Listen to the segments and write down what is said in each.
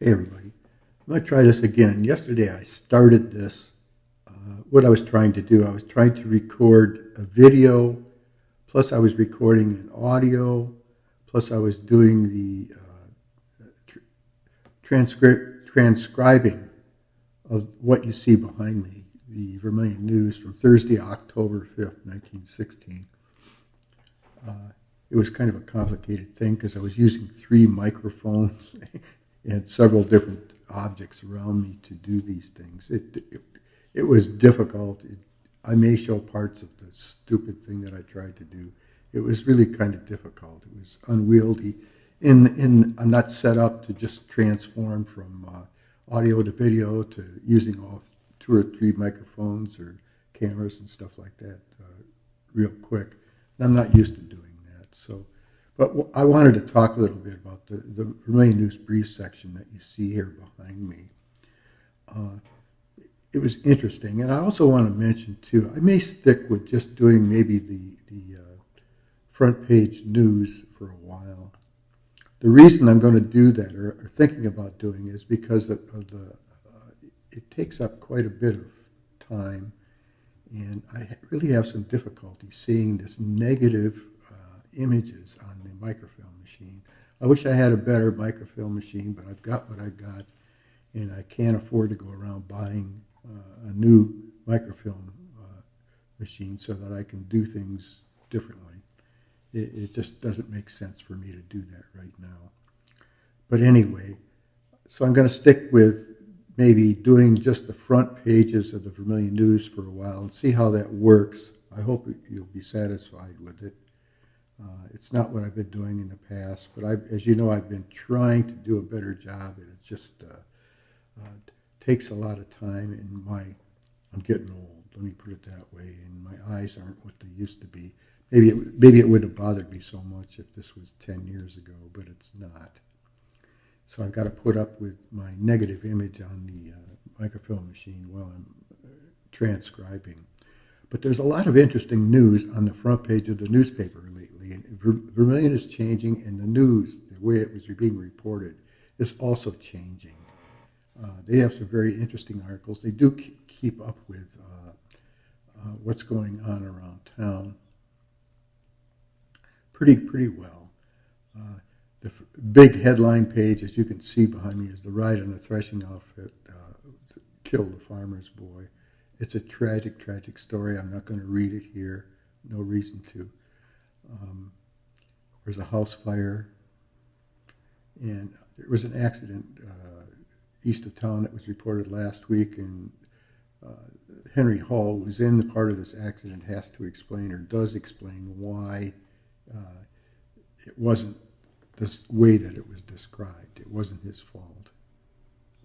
Hey everybody, I'm going to try this again. Yesterday I started this. What I was trying to do, I was trying to record a video, plus I was recording an audio, plus I was doing the transcribing of what you see behind me, the Vermilion News from Thursday, October 5th, 1916. It was kind of a complicated thing because I was using three microphones and several different objects around me to do these things. It was difficult. I may show parts of the stupid thing that I tried to do. It was really kind of difficult. It was unwieldy. I'm not set up to just transform from audio to video to using all two or three microphones or cameras and stuff like that real quick. And I'm not used to doing that. So, but I wanted to talk a little bit about the Vermilion News brief section that you see here behind me. It was interesting, and I also want to mention too. I may stick with just doing maybe the front page news for a while. The reason I'm going to do that, or thinking about doing, is because of the it takes up quite a bit of time, and I really have some difficulty seeing this negative images on the microfilm machine. I wish I had a better microfilm machine, but I've got what I've got, and I can't afford to go around buying a new microfilm machine so that I can do things differently. It just doesn't make sense for me to do that right now. But anyway, so I'm going to stick with maybe doing just the front pages of the Vermilion News for a while and see how that works. I hope you'll be satisfied with it. It's not what I've been doing in the past, but as you know, I've been trying to do a better job, and it just takes a lot of time. And I'm getting old. Let me put it that way. And my eyes aren't what they used to be. Maybe it wouldn't have bothered me so much if this was 10 years ago, but it's not. So I've got to put up with my negative image on the microfilm machine while I'm transcribing. But there's a lot of interesting news on the front page of the newspaper lately. And Vermilion is changing, and the news, the way it was being reported, is also changing. They have some very interesting articles. They do keep up with what's going on around town pretty well. The big headline page, as you can see behind me, is the ride on the threshing outfit killed a farmer's boy. It's a tragic, tragic story. I'm not going to read it here. No reason to. There's a house fire, and there was an accident east of town that was reported last week, and Henry Hall, who's in the part of this accident, has to explain, or does explain, why it wasn't this way that it was described. It wasn't his fault.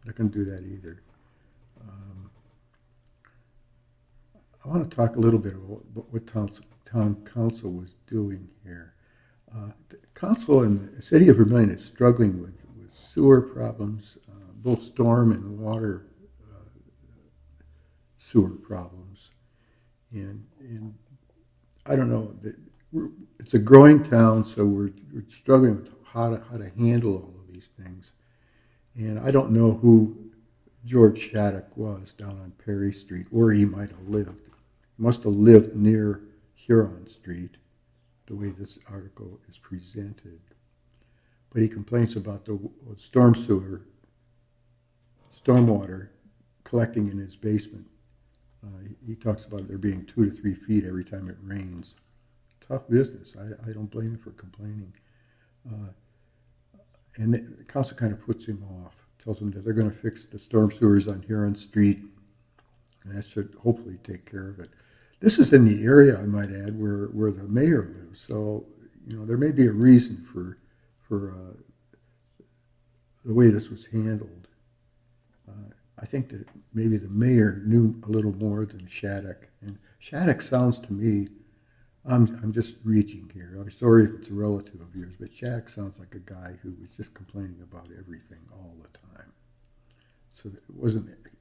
I'm not going to do that either. I want to talk a little bit about what town council was doing here. The council in the city of Vermilion is struggling with sewer problems, both storm and water sewer problems. And I don't know, it's a growing town, so we're struggling with how to handle all of these things. And I don't know who George Shattuck was down on Perry Street, where he might have lived. He must have lived near Huron Street, the way this article is presented. But he complains about the stormwater collecting in his basement. He talks about there being 2 to 3 feet every time it rains. Tough business. I don't blame him for complaining. And the council kind of puts him off, tells him that they're going to fix the storm sewers on Huron Street, and that should hopefully take care of it. This is in the area, I might add, where the mayor lives. So, there may be a reason for the way this was handled. I think that maybe the mayor knew a little more than Shattuck. And Shattuck sounds to me, I'm just reaching here. I'm sorry if it's a relative of yours, but Shattuck sounds like a guy who was just complaining about everything all the time. So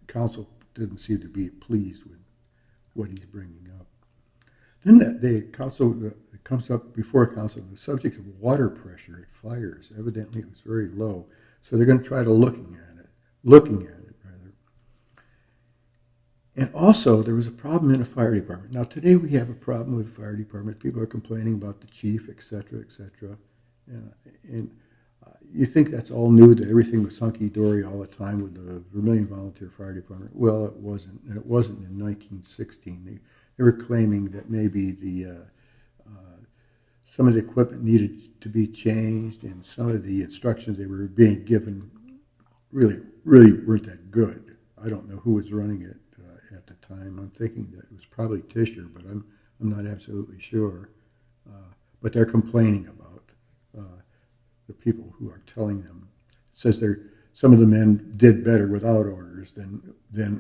council didn't seem to be pleased with what he's bringing up. Then it comes up before council, the subject of water pressure at fires. Evidently it was very low. So they're going to try to looking at it rather. And also, there was a problem in the fire department. Now, today we have a problem with the fire department. People are complaining about the chief, et cetera, et cetera. And you think that's all new, that everything was hunky-dory all the time with the Vermilion Volunteer Fire Department. Well, it wasn't. And it wasn't in 1916. They were claiming that maybe some of the equipment needed to be changed, and some of the instructions they were being given really weren't that good. I don't know who was running it at the time. I'm thinking that it was probably Tischer, but I'm not absolutely sure. But they're complaining about the people who are telling them. It says some of the men did better without orders than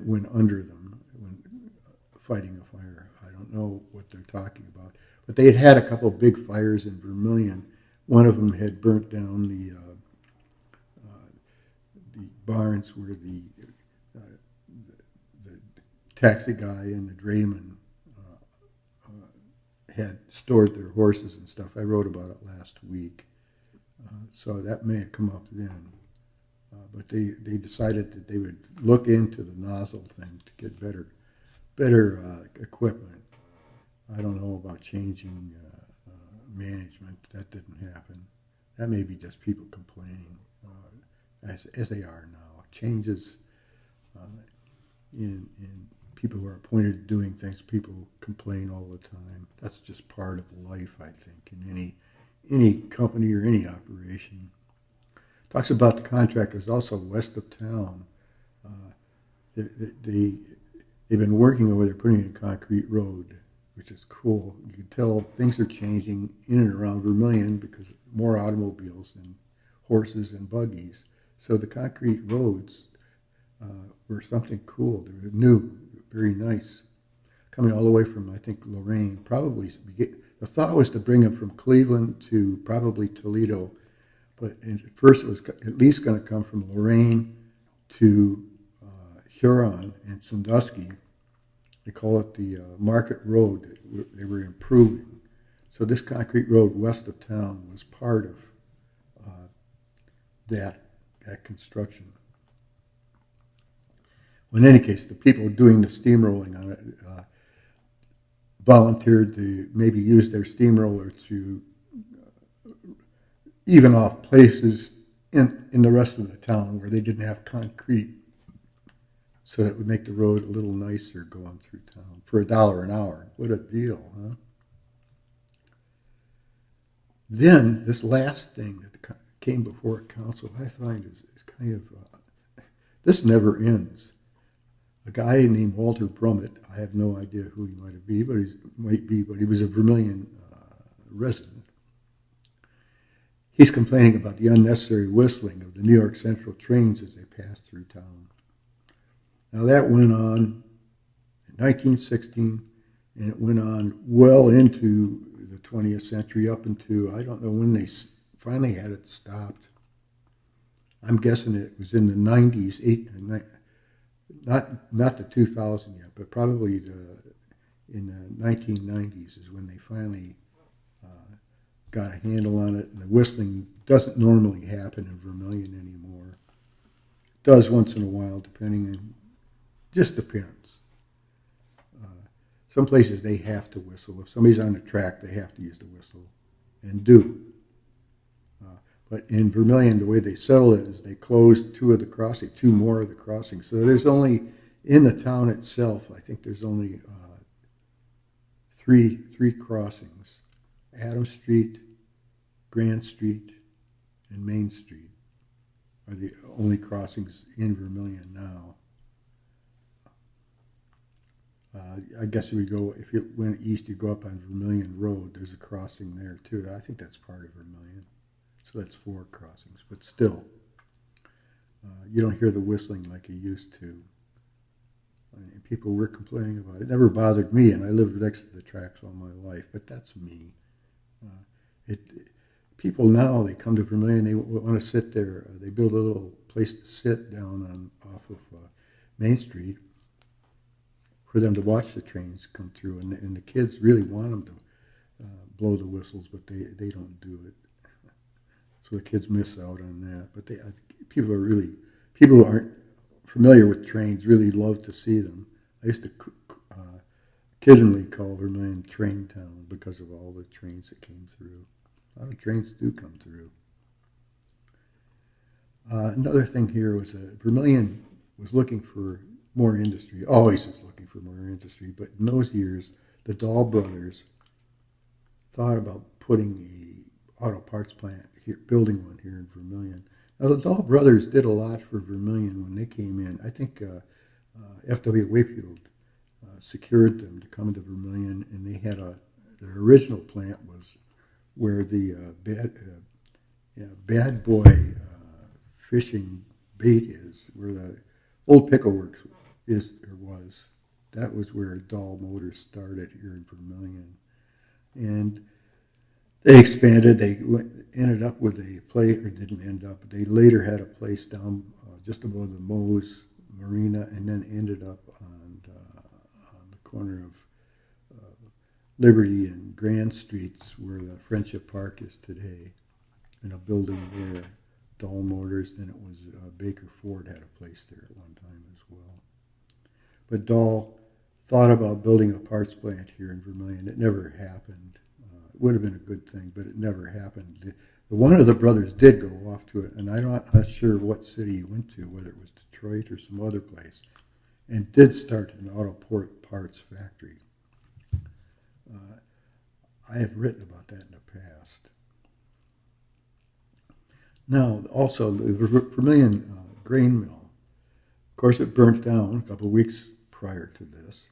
when under them when fighting a fire. I don't know what they're talking about. But they had a couple of big fires in Vermilion. One of them had burnt down the barns where the taxi guy and the drayman had stored their horses and stuff. I wrote about it last week. So that may have come up then. But they decided that they would look into the nozzle thing to get better equipment. I don't know about changing management. That didn't happen. That may be just people complaining, as they are now. Changes in people who are appointed to doing things. People complain all the time. That's just part of life, I think, in any company or any operation. Talks about the contractors also west of town. They've been working over there, putting in a concrete road, which is cool. You can tell things are changing in and around Vermilion because more automobiles and horses and buggies. So the concrete roads were something cool. They were new, very nice. Coming all the way from, I think, Lorraine. Probably, the thought was to bring them from Cleveland to probably Toledo. But at first it was at least going to come from Lorraine to Huron and Sandusky. They call it the Market Road. They were improving. So this concrete road west of town was part of that construction. Well, in any case, the people doing the steamrolling on it volunteered to maybe use their steamroller to even off places in the rest of the town where they didn't have concrete, so that would make the road a little nicer going through town for $1 an hour. What a deal, huh? Then this last thing that came before council, I find is kind of this never ends. A guy named Walter Brummett, I have no idea who he might be, but he was a Vermilion resident. He's complaining about the unnecessary whistling of the New York Central trains as they pass through town. Now that went on in 1916, and it went on well into the 20th century, up into, I don't know when they finally had it stopped. I'm guessing it was in the 90s, not the 2000 yet, but probably in the 1990s is when they finally got a handle on it, and the whistling doesn't normally happen in Vermilion anymore. It does once in a while, just depends. Some places they have to whistle. If somebody's on the track, they have to use the whistle, and do. But in Vermilion, the way they settle it is they close two more of the crossings. So there's only, in the town itself, I think there's only three crossings. Adams Street, Grand Street, and Main Street are the only crossings in Vermilion now. I guess if you went east, you go up on Vermilion Road, there's a crossing there too. I think that's part of Vermilion. So that's 4 crossings, but still, you don't hear the whistling like you used to. And people were complaining about it. It never bothered me, and I lived next to the tracks all my life, but that's me. People now, they come to Vermilion, they want to sit there. They build a little place to sit down off of Main Street for them to watch the trains come through, and the kids really want them to blow the whistles, but they don't do it. So the kids miss out on that. But people who aren't familiar with trains really love to see them. I used to kiddingly call Vermilion Train Town because of all the trains that came through. A lot of trains do come through. Another thing here was Vermilion was looking for more industry, always is looking for more industry, but in those years, the Dahl brothers thought about putting a auto parts plant here, building one here in Vermilion. Now, the Dahl brothers did a lot for Vermilion when they came in. I think F.W. Wakefield secured them to come to Vermilion, and they had their original plant was where the Bad Boy fishing bait is, where the old Pickle Works is or was. That was where Dahl Motors started here in Vermilion, and they expanded. They ended up with a place, or didn't end up. They later had a place down just above the Moe's Marina, and then ended up on the corner of Liberty and Grand Streets, where the Friendship Park is today, in a building there. Dahl Motors, then it was Baker Ford had a place there at one time as well. But Dahl thought about building a parts plant here in Vermilion. It never happened. It would have been a good thing, but it never happened. One of the brothers did go off to it, and I'm not sure what city he went to, whether it was Detroit or some other place, and did start an auto parts factory. I have written about that in the past. Now, also, the Vermilion grain mill, of course, it burnt down a couple of weeks prior to this.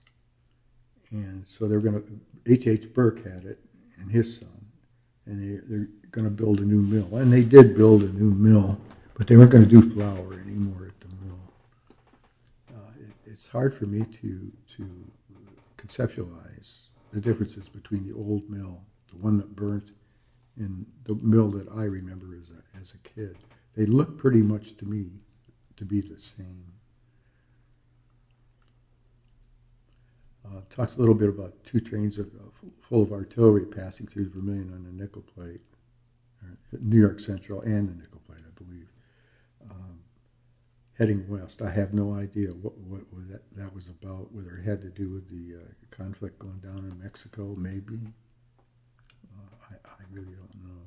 And so they're going to, H.H. Burke had it and his son, and they're going to build a new mill. And they did build a new mill, but they weren't going to do flour anymore at the mill. It's hard for me to conceptualize the differences between the old mill, the one that burnt, and the mill that I remember as a kid. They look pretty much to me to be the same. Talks a little bit about two trains full of artillery passing through Vermilion on the Nickel Plate, New York Central and the Nickel Plate, I believe, heading west. I have no idea what that was about, whether it had to do with the conflict going down in Mexico, maybe. I really don't know.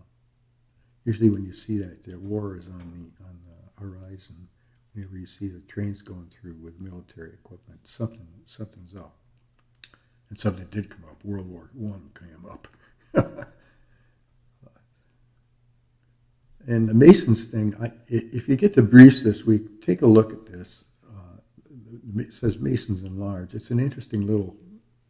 Usually when you see that the war is on the horizon, whenever you see the trains going through with military equipment, something's up. And something did come up. World War I came up. And the Masons thing, if you get the briefs this week, take a look at this. It says Masons in large. It's an interesting little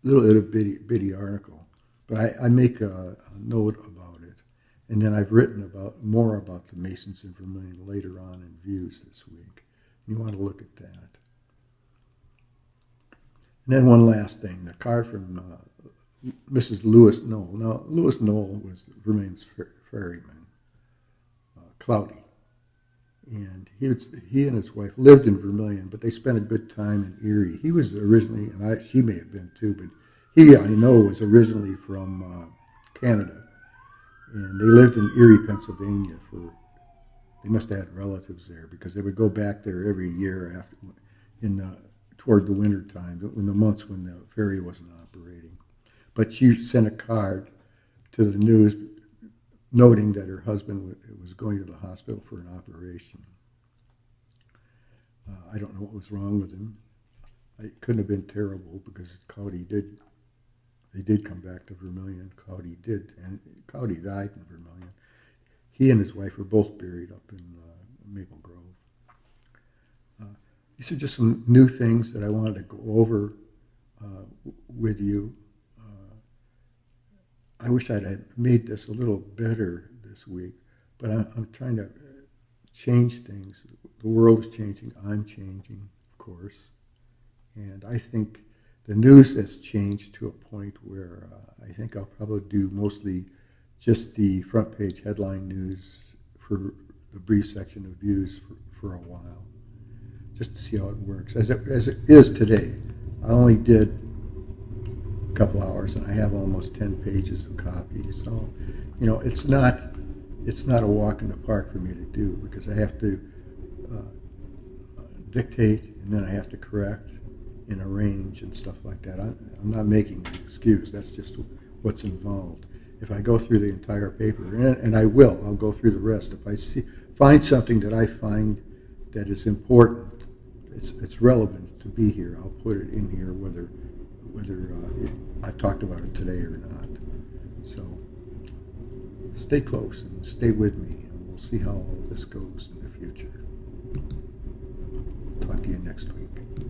bitty article. But I make a note about it. And then I've written more about the Masons in Vermilion later on in Views this week. You want to look at that. And then one last thing, the card from Mrs. Lewis Knoll. Now, Lewis Knoll was Vermilion's ferryman, Cloudy. And he and his wife lived in Vermilion, but they spent a good time in Erie. He was originally, and she may have been too, but he, I know, was originally from Canada. And they lived in Erie, Pennsylvania they must have had relatives there because they would go back there every year toward the winter time, in the months when the ferry wasn't operating. But she sent a card to the news noting that her husband was going to the hospital for an operation. I don't know what was wrong with him. It couldn't have been terrible because they did come back to Vermilion. Cloudy did, and Cloudy died in Vermilion. He and his wife were both buried up in Maple Grove. These are just some new things that I wanted to go over with you. I wish I'd had made this a little better this week, but I'm trying to change things. The world is changing. I'm changing, of course. And I think the news has changed to a point where I think I'll probably do mostly just the front page headline news for the brief section of Views for a while, just to see how it works. As it is today, I only did a couple hours and I have almost 10 pages of copy. So, it's not a walk in the park for me to do because I have to dictate, and then I have to correct and arrange and stuff like that. I'm not making an excuse. That's just what's involved. If I go through the entire paper, and I will, I'll go through the rest. If I find something that I find that is important, it's relevant to be here, I'll put it in here, whether I've talked about it today or not. So stay close and stay with me, and we'll see how all this goes in the future. Talk to you next week.